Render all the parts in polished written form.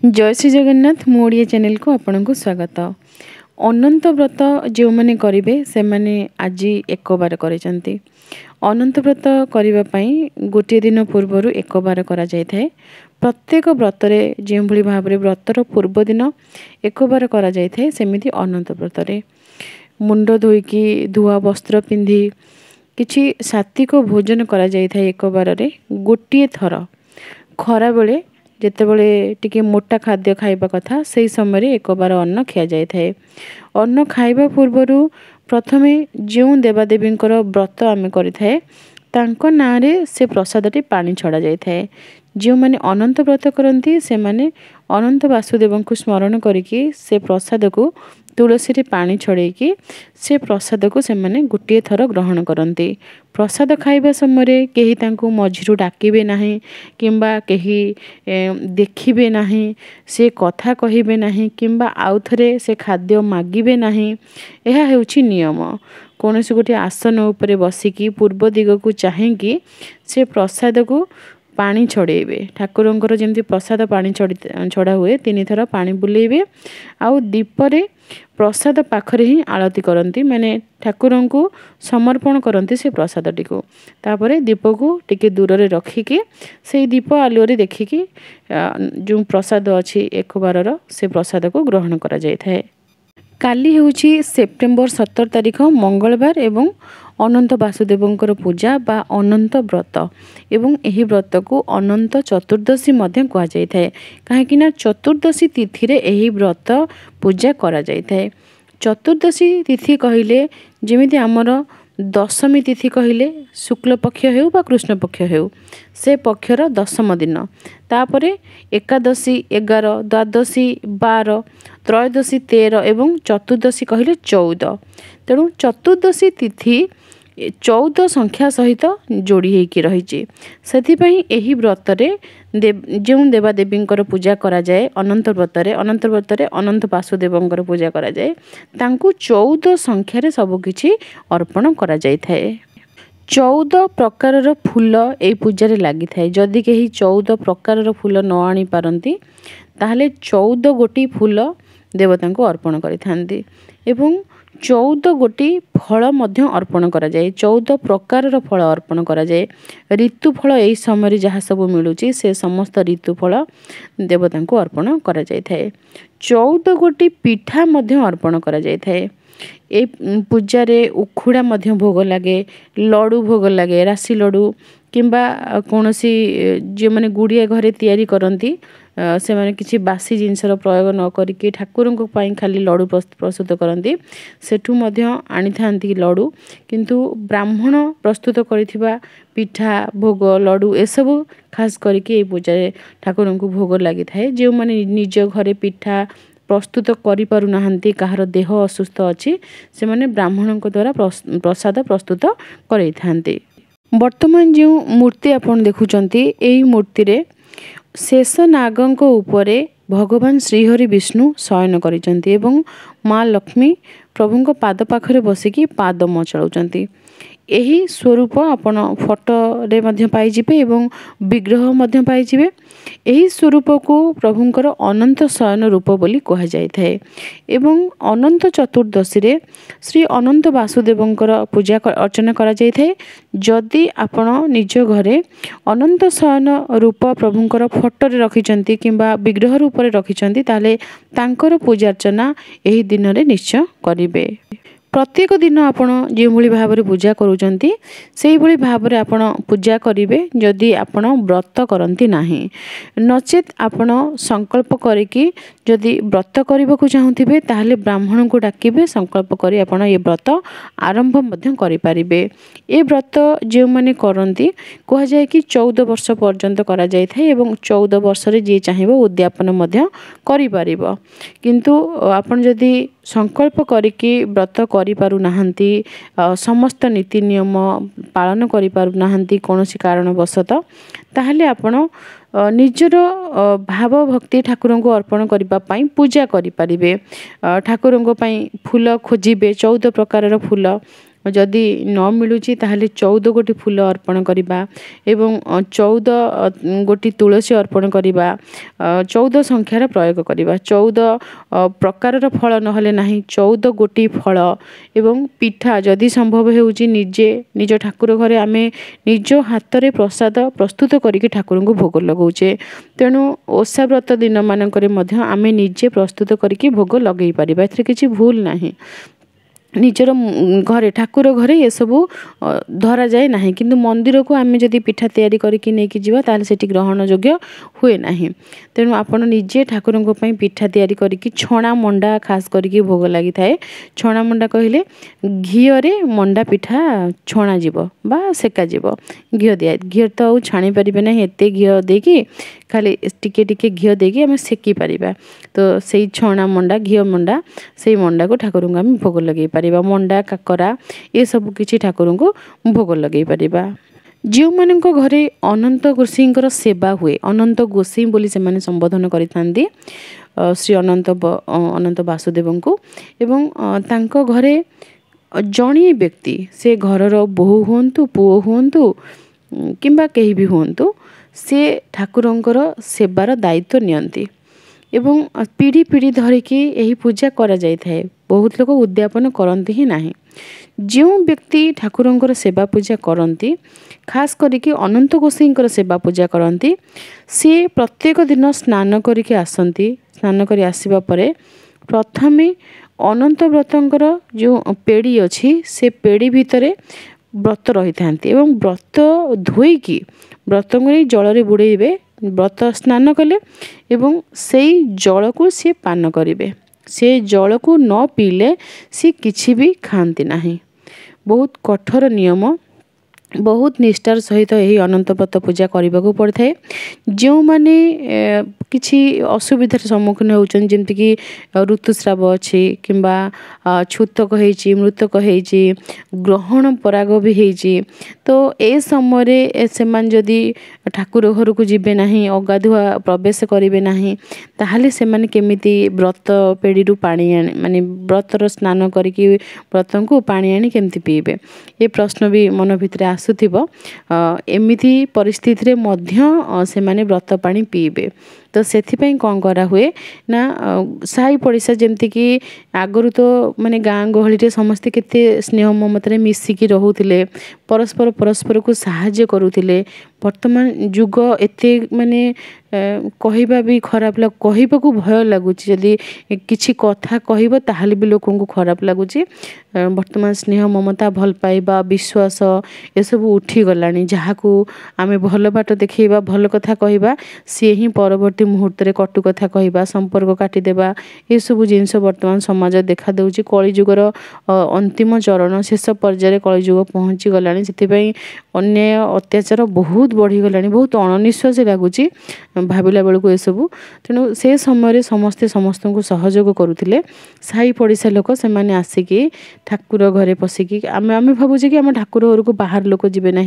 जय श्री जगन्नाथ मो ओडिया चैनल को आपन को स्वागत। अनंत व्रत जो मैंने करेंगे से मैंने आज एक बार करें। अनंत व्रत करने गोटे दिन पूर्वर एक बार करा जाय थाए। प्रत्येक व्रतरे जो भली भाव व्रतर पूर्व दिन एक बार करा जाय थाए सेमिति अनंत व्रतरे मुंड धोईकी धुआ वस्त्र पिंधि किछि सात्विक भोजन करा जाय थाए। एक बार गोटे थर खरा बेले जेतेबेले टिके मोटा खाद्य खाइबा कथा से समय एक बार अन्न खिया जाय थाए। अन्न खाइबा पूर्वरु प्रथमे जो देवादेवी व्रत आमे करि थाए तांको नारे से प्रसादटी पानी छड़ा जाय थाए। जो माने अनंत व्रत करती से माने अनंत वासुदेव को स्मरण करिकी से प्रसाद को तुलसी रे पानी छड़ेकी से प्रसाद को से माने गोटे थर ग्रहण करती। प्रसाद खाइबा समय केही तांको मझिरु डाकिबे नाही किंबा केही देखिबे नाही, से कथा कहिबे नाही किंबा आउ थरे से खाद्य मागिबे नाही। एहा हेउछि नियम। कोनोसी गोटे आसन उपरे बसिकी पूर्व दिग को चाहेकी से प्रसाद को पानी छड़ेबे। ठाकुरंकर जेमती प्रसाद पानी छड़ा हुए तीन थर पानी बुलेबे आउ दीपरे प्रसाद पाखरे ही आरती करती माने ठाकुरं को समर्पण करती से प्रसादटी को। तापरे दीप को टिके दूर रे रखिकी से दीप आलुरे देखिकी जो प्रसाद अच्छी एक बार से प्रसाद को ग्रहण करा जाय थाए। काली होउछि सेप्टेम्बर 17 तारिख मंगलवार एवं अनंत वासुदेवंकर पूजा बा अनंत व्रत एवं एही व्रत को अनंत चतुर्दशी मध्य कहा जाय थाए। काहेकि ना चतुर्दशी तिथि रे एही व्रत पूजा करा जाय थाए। चतुर्दशी तिथि कहिले जेमिति हमर दशमी तिथि कहिले शुक्ल पक्ष हेउ बा कृष्ण पक्ष हेउ से पक्षर दशम दिन। तापरे एकादशी 11, द्वादशी 12, त्रयोदशी 13 एवं चतुर्दशी कहिले 14। तेणु चतुर्दशी तिथि 14 संख्या सहित जोड़ी होइकी रहिछि। सेथिपई एही व्रतरे जो देवादेवी पूजा करा जाए अनंत व्रतरे अनंत वासुदेवंकर पूजा करा जाए तांकु 14 संख्या रे सब किछि अर्पण करा जाय थाए। 14 प्रकार फूल ए पूजा लगी थाए। जदि केही 14 प्रकार फूल न आनी पारंती ताहले 14 गोटी फूल देवता को अर्पण करिथांती एवं 14 गोटी फल मध्य अर्पण करा जाए। 14 प्रकार फल अर्पण करा जाए। ऋतु फल एई समय जहाँ सब मिलुची से समस्त ऋतु फल देवता को अर्पण करा जाय थाए। 14 गोटी पिठा मध्य अर्पण करा जाय थाए। ए पूजा रे उखुड़ा मध्य भोग लागे, लडू भोग लागे, राशि लडू किंबा कोनोसी जे माने गुड़िया घरे तैयारी करंती से माने किछि बासी जिनसर प्रयोग न करिके ठाकुरंक पई खाली लडू प्रस्तुत करंती सेठू मध्य आनी थांती लडू। किंतु ब्राह्मण प्रस्तुत करिथिबा पिठा भोग लडू ए सब खास करके ए पूजा रे ठाकुरंक भोग लागि थाए। जे माने निज घरे पिठा प्रस्तुत करि पारु नाहंती काहर देह असुस्थ अछि से माने ब्राह्मणक द्वारा प्रसाद प्रस्तुत करई थांती। वर्तमान जो मूर्ति आपण देखुचंती एई मूर्ति रे शेष नागंक उपरे भगवान श्रीहरि विष्णु शयन करिचंती एवं माँ लक्ष्मी प्रभुंक पाद पाखरे बसिकी पाद मचलाउचंती। एही स्वरूप आपण फोटो रे मध्य पाई जिबे एवं विग्रह मध्य पाई जिबे। एही स्वरूप को प्रभुंकर अनंत शयन रूप बोली कहा जाय थाए एवं अनंत चतुर्दशी रे श्री अनंत वासुदेवंकर पूजा अर्चना करा जाय थाए। जदि आपण निज घरे अनंत शयन रूप प्रभुंकर फोटो रे रखिचंती किंबा विग्रह रूप रे रखिचंती ताले तांकर पूजा अर्चना एही दिन रे निश्चय करिवे। प्रत्येक दिन आपण जो भली भाव रे पूजा करूचंती सेही भली भाव रे आपण पूजा करिवे। जदि आपण व्रत करंती नाही नचेत आपण संकल्प करिकी जदि व्रत करबा को चाहुथिबे ताहले ब्राह्मण को डाकिबे संकल्प करी आपण ए व्रत आरंभ मध्य करि परिबे। ए व्रत जे माने करंती कहा जाय कि 14 वर्ष पर्यंत करा जाय थाए एवं 14 वर्ष रे जे चाहिबो उद्यापन मध्य करि परिबो। किंतु आपण जदि संकल्प करिकी व्रत करि पारु नाहंती समस्त नीति नियम पालन करि पारु नाहंती कोनोसी कारणवशत ताहले आपण निजर भाव भक्ति ठाकुरंक अर्पण करिबा पई पूजा करि परिबे। ठाकुरंक पई फूल खोजिबे 14 प्रकार फूल जदि न मिलुची ताहले 14 गोटी फूल अर्पण करिबा एवं 14 गोटी तुलसी अर्पण करिबा 14 संख्यार प्रयोग करिबा 14 प्रकारर फल नहले नाही 14 गोटी फल एवं पिठा जदि संभव हेउची निजे निज ठाकुर घरे आमे निज हाथ रे प्रसाद प्रस्तुत करिके ठाकुर को भोग लगाउचे तेणु ओषा व्रत दिन मानकरे मध्य आमे निजे प्रस्तुत करिके भोग लगेई परिबा एथरे किछि भूल नाही निजर घरे ठाकुर घरे ये सब धरा जाए ना किंतु मंदिर को आम जदि पिठा तैयारी करके नहीं जीवा ताले सेठी ग्रहण योग्य हुए ना तेणु आपण निजे ठाकुर पिठा तैयारी करके छणा मंडा खास करके भोग लगी थाए छणा मंडा कहले घीरे मंडा पिठा छणा जीव बा सेका जीव घी दिया घी तो आउ छाणी पारे ना एत घी देकी खाली टिके टिके घी देकी आम सेकी पारिबा तो से छणा मंडा घी मंडा से मंडा को ठाकुर को आम भोग लगे पारिबा मंडा काकरा ये सब किछि ठाकुर को भोग लगे पारिबा जो मान घरे अनंत गोसाईंकर सेवा हुए अनंत गोसाई बोली से माने संबोधन करिथांती श्री अनंत वासुदेव को एवं तांको घरे जणी व्यक्ति से घरर बोहू हुंतु पुओ हुंतु किंबा कहीं भी हुंतु से ठाकुरंकर सेवार दायित्व नियंती एवं पीढ़ी पीढ़ी धरिकी यही पूजा करा जाय थाए बहुत लोग उद्यापन करती ही नाही जो व्यक्ति ठाकुरंकर सेवा पूजा करती खास करके अनंत गोसाईंकर सेवा पूजा करती सी प्रत्येक दिन स्नान करके आसती स्नान कर आसवा परे प्रथमे अनंत व्रतंकर जो पेड़ी अच्छी से पेड़ी भितरे व्रत रही था एवं व्रत धोईकी व्रत को जल बुड़े व्रत स्नान कले एवं से जल को सी पान करेंगे से जल को न पीले सी किछि भी खाती नाही बहुत कठोर नियम बहुत निष्ठार सहित यही अनंत व्रत पूजा करने को पड़ता है जो माने किछि असुविधार सम्मुखीन होउछन जेमति कि ऋतुस्राव अच्छी किंबा छूतक होइछि मृतक होइछि ग्रहण पराग भी होइछि तो ए समय से मान जदि ठाकुर घर को जीवे नाही अगाधुआ प्रवेश करेंगे नाही ताहले से माने केमिति व्रत पेड़ी पानी आने माने व्रतर स्नान करके व्रत को पानी आनी केमिति पीबे ये प्रश्न भी मन भितर आसुथिबो एमिति परिस्थिति रे मध्य से माने व्रत पानी पीबे तो सेथिपाई कौन करा हुए ना साई पड़िशा जमती कि आगरू तो माने गाँ गहली समस्ते केते स्नेह ममतारे मिसिकी रहुथिले परस्पर परस्पर को साहाय्य करुथिले वर्तमान जुग एते माने कहवा भी खराब कहवाक भय लगुच जदि किछि कथा कहब ताहले भी लोक को खराब लगुच वर्तमान स्नेह ममता भल पाइबा विश्वास ये सब उठी गलानी जहाँ को आमे भल बाट देखा भल कथा कहबा सी ही परवर्ती मुहूर्त रे कटु कथा कहबा संपर्क काटिदेबा ये सब जिनस वर्तमान समाज देखा दउची कलिजुगर अंतिम चरण शेष पर्यायर कलिजुग पहुँची गलानी सेथिपाई अन्याय अत्याचार बहुत बढ़ी गलानी बहुत अणनिश्वास लगुच भाविला बेलू ये सब तेणु से समय समस्ते समस्त को सहयोग करुले साई पड़िशा लोक से माने आसिकी ठाकुर घरे पशिकी आम आम भावुचे कि आम ठाकुर घर को बाहर लोक जीवे ना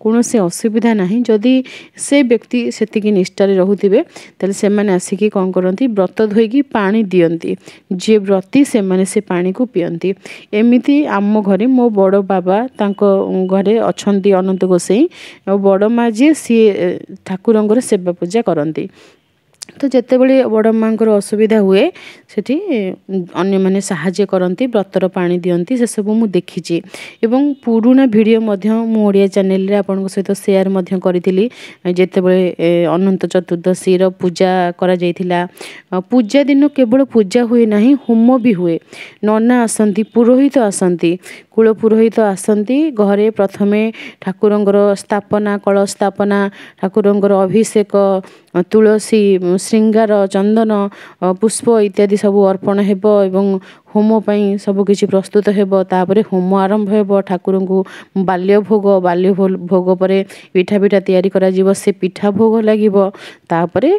कौन से असुविधा ना जदि से व्यक्ति सेतिकी निष्ठारे रहुथिबे ताले से माने आसिकी कौन करती व्रत धोईकी पानी दियंती जे व्रती से माने से पानी को पियंती एमिति आम घरे मो बड़ बाबा तांको घरे अछंती अनंत गोसाई और बड़ माँ जी सी ठाकुरंकर सेवा पूजा करती तो जिते बड़े बड़ माँ असुविधा हुए सेठी अन्य माने साहाय्य करती व्रतर पानी दियंती से सब मु देखिछि एवं पुराना वीडियो मध्य मु ओडिया चैनल रे आपन सहित शेयर मध्य करिथिली जेते बळे अनंत चतुर्दशी रो पूजा करा जायथिला पूजा दिन केवल पूजा हुए नाही होम भी हुए नना आसंती पुरोहित आसंती कुल पुरोहित आसंती घरे प्रथमे ठाकुरंगर स्थापना कलश स्थापना ठाकुरंगर अभिषेक तुलसी श्रृंगार चंदन पुष्प इत्यादि सब अर्पण हेबो एवं होम पाई सब किछि प्रस्तुत हेबो तापरे होम आरंभ हेबो ठाकुर को बाल्य भोग परे पिठा पिठा तैयारी करा जीवो से पिठा भोग लागिबो तापरे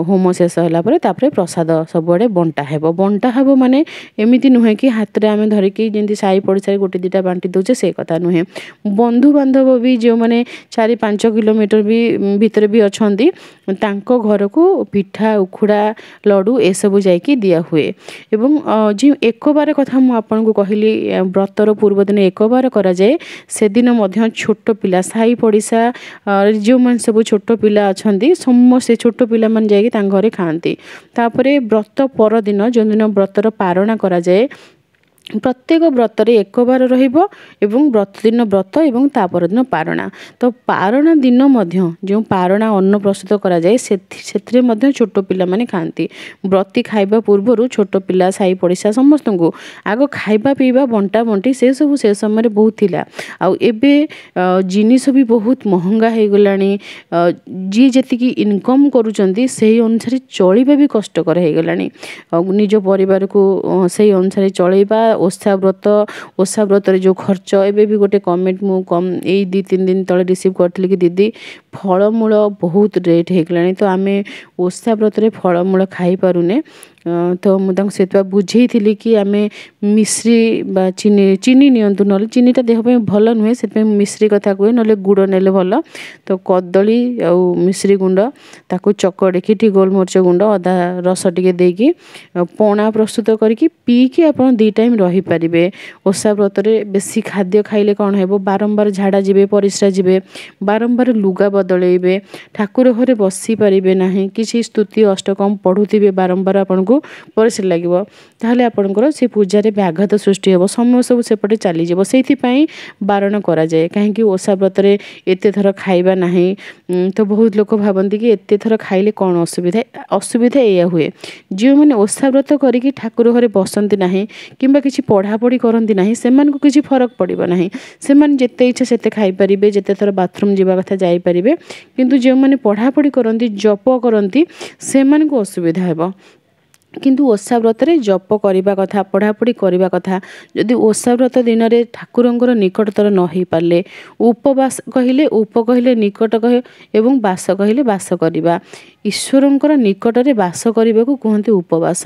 होम शेष होला परे तापरे प्रसाद सबडे बंटा हेबो माने एमिति नुहे कि हाथ रे आमे धरि कि जेंति साई पड़िसा गोटे दिटा बांटी दोचे से कथा नुहे बंधु बांधव भी जो माने 4-5 किलोमीटर भी भीतर भी अछंती तांको घर को पिठा उखुड़ा लड्डू ए सब जाइकी दिया हुए एवं जो एक बार कथा मु आपनको कहली व्रतर पूर्व दिन एक बार करा जाए से दिन मध्य छोट पिला साई पड़िशा जो मन सब छोट पिला अच्छा समस्त छोट पिला मन जाइए घरे खाती तापर व्रत पर दिन जो दिन व्रतर पारणा करा जाए प्रत्येक व्रत एक बार एवं व्रत दिन व्रत एवं तापर दिन पारणा तो पारणा दिन जो पारणा अन्न प्रस्तुत करा जाए से छोट पिला माने खाती व्रती खाइबा पूर्व छोट पिला साई पड़िशा समस्त को आग खाइबा पीवा बंटा बंटी से सब से समय बहुत थिला आबे जिनिस भी बहुत महंगा हो गलानी जी जी इनकम करुँच से अनुसार चलवा भी कष्टकर हो गलानी निज परिवार को से अनुसार चलवा ओषा व्रत जो खर्च एबे भी गोटे कमेंट मु कम यही 2-3 दिन तले रिसीव करथिली कि दीदी फलमूल बहुत रेट हो गलानी तो आम ओषा व्रत फलमूल खाई पारुने तो मुझे बुझे थी कि आम मिश्री बा चीनी नियंतु ना चीनीटा देहपाई भल नुहे से मिश्री कथा कहे ना गुड़ नेले भल तो कदली आ मिश्री गुंड ताको चकड़े ठीक गोलमरीच गुंड अदा रस टिके देकी पणा प्रस्तुत करके पीकी आप 2 टाइम रही पारे ओषा व्रत बेसी खाद्य खाइले कौन हो बारंबार झाड़ा जी परिस्रा जी बारंबार लुगा बदलैबे ठाकुर घरे बसी पारे ना किसी स्तुति अष्टकम पढ़ुवे बारंबार आपन को परिस्रा लगे ताहले आपनकर से पूजारे व्याघात सृष्टि हो समय सब सेपटे चलीज से बारण करा जाए कहीं ओषा व्रत एते थर खाइबा नहीं तो बहुत लोग भावती कि एते थर खाइले कौन असुविधा या हुए जो मैंने ओषा व्रत करके ठाकुर घरे बसती ना कि किसी पढ़ापढ़ी करती ना से किसी फरक पड़ो ना से जिते इच्छा से खाईपारे जिते थर बाथरूम जावा कथा जापरें किंतु जो मैंने पढ़ापढ़ी करती जप करती से असुविधा है किंतु ओषा व्रत जप करने कथा पढ़ापढ़ी करने कथा जदि ओषा व्रत दिन में ठाकुरंकर निकटतर न हो पारे उपवास कहले उप कहले निकट कहे एवं बास कहले बास करवा ईश्वरंकर निकटरे बास करने को कहते उपवास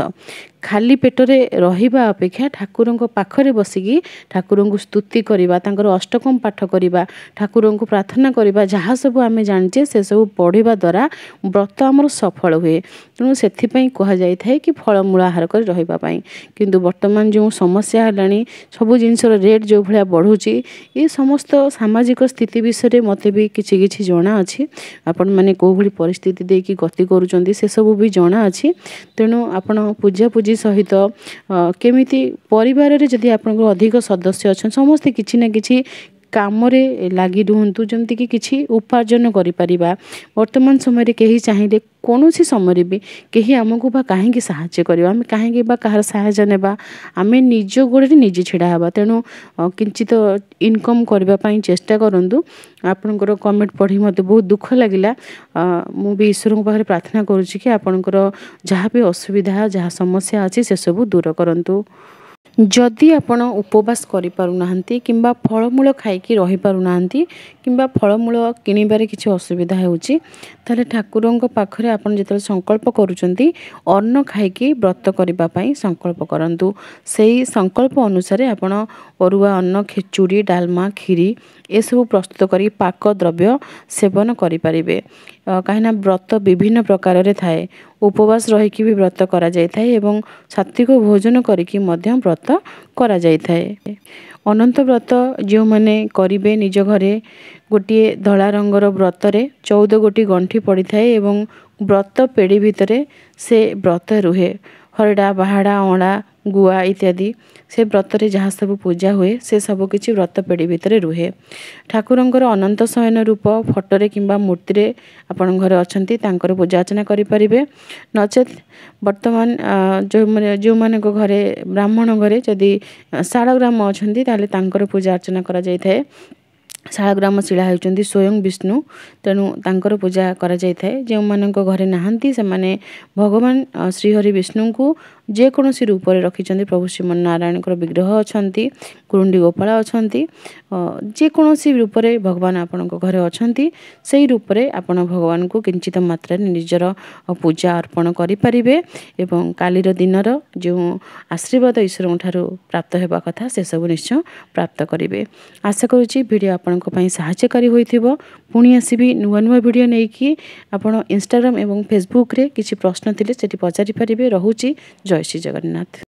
खाली पेटरे रहिबा अपेक्षा ठाकुरंक पाखरे बसिकी ठाकुरंक स्तुति करवा तांकर अष्टकम पाठ करवा ठाकुरंक प्रार्थना करवा जहाँ सब आम जाने से सब पढ़ा द्वारा व्रत आमर सफल हुए तेणु से कह जाए कि फलमूल आहार कर रही किंतु वर्तमान जो समस्या है सब जिनस रेट जो भाया बढ़ुची ये समस्त सामाजिक स्थिति विषय मत भी किसी जना अच्छी आपण मैंने कौ भली परिस्थिति देकी गति करुँच से सब भी जना अच्छी तेणु आपण पूजा पूजी सहित केमिति परिवार रे जदि आपन अधिक सदस्य अच्छा समस्ते किछि ना किछि काम रे लागी रुहतु जमती कि किछि उपार्जन करि परिबा वर्तमान समय रे केही चाहिए कौन सी समय भी कहीं आमको बा कहीं साहाय्य करवा आम कहीं कहार साहाय्य नेबा आम निज गोड़े निजे छिड़ा हवा तेणु किंचित इनकम करने चेष्टा करूँ आपणकर कमेंट पढ़ी मत बहुत दुख लगिला मु भी ईश्वर पाखे प्रार्थना करुँची कि आपणकर जहाँ भी असुविधा जहाँ समस्या अच्छी से सब दूर करूँ जदि आपण उपवास करि पारुनाहांती किंबा फलमूल खाइकी रही पारुनाहांती किंबा फलमूल किनिबारे किछि असुविधा होउची ताले ठाकुरंक पाखरे आपण जेतले संकल्प करूचंती अन्न खाइकी व्रत करिबा पई संकल्प करंतु सेही संकल्प अनुसार आपण अरुआ अन्न खिचुड़ी डालमा खीरी ए सब प्रस्तुत करी पाक द्रव्य सेवन करि परिबे कहीं व्रत विभिन्न प्रकार रे थाए उपवास रहीकि भी व्रत करा जाय थाए एवं सात्विक भोजन करिकि मध्य व्रत करा जाय थाए अनंत व्रत जो माने करिबे निज घरे गोटे धला रंगर व्रत रे 14 गोटी गंठी पड़ी थाए एवं व्रत पेड़ी भितरे से व्रत रुहे हरडा बाहाड़ा अँड़ा गुआ इत्यादि से व्रत रे जहाँ सब पूजा हुए से सब किछि व्रत पेड़ी भितर रुहे ठाकुरंकर अनंत शयन रूप फटोरे किंबा मूर्ति रे आपण घरे अछंती तांकर पूजा अर्चना करि परिबे नचेत वर्तमान जो माने को घरे ब्राह्मण घरे जदि शाळग्राम अछंती ताले तांकर पूजा अर्चना करा जाय थाए शाळग्राम शिला होउचंती स्वयं विष्णु तेणु तांकर पूजा करा जाय थाए जे मानक घरे नाहंती से माने भगवान श्रीहरि विष्णु को जे कोनोसी रूप रे रखिचंती प्रभु श्रीमन नारायण विग्रह अछंती कुरुंडी गोपाल अछंती जे कोनोसी रूप रे भगवान आपन घरे अछंती सेही रूप रे आपन भगवान को किंचित मात्रा निजर पूजा अर्पण करि परिबे एवं कालीर दिनर जो आशीर्वाद ईश्वर ठारू प्राप्त हेबा कथा से सब निश्चय प्राप्त करिवे आशा करूची वीडियो आपन को पई सहायकारी होइथिबो पुणी आसीबी नुवा नुवा वीडियो नै कि आपन इंस्टाग्राम एवं फेसबुक रे किछि प्रश्न थिले सेठी पचारि परिबे रहूची जय श्री जगन्नाथ।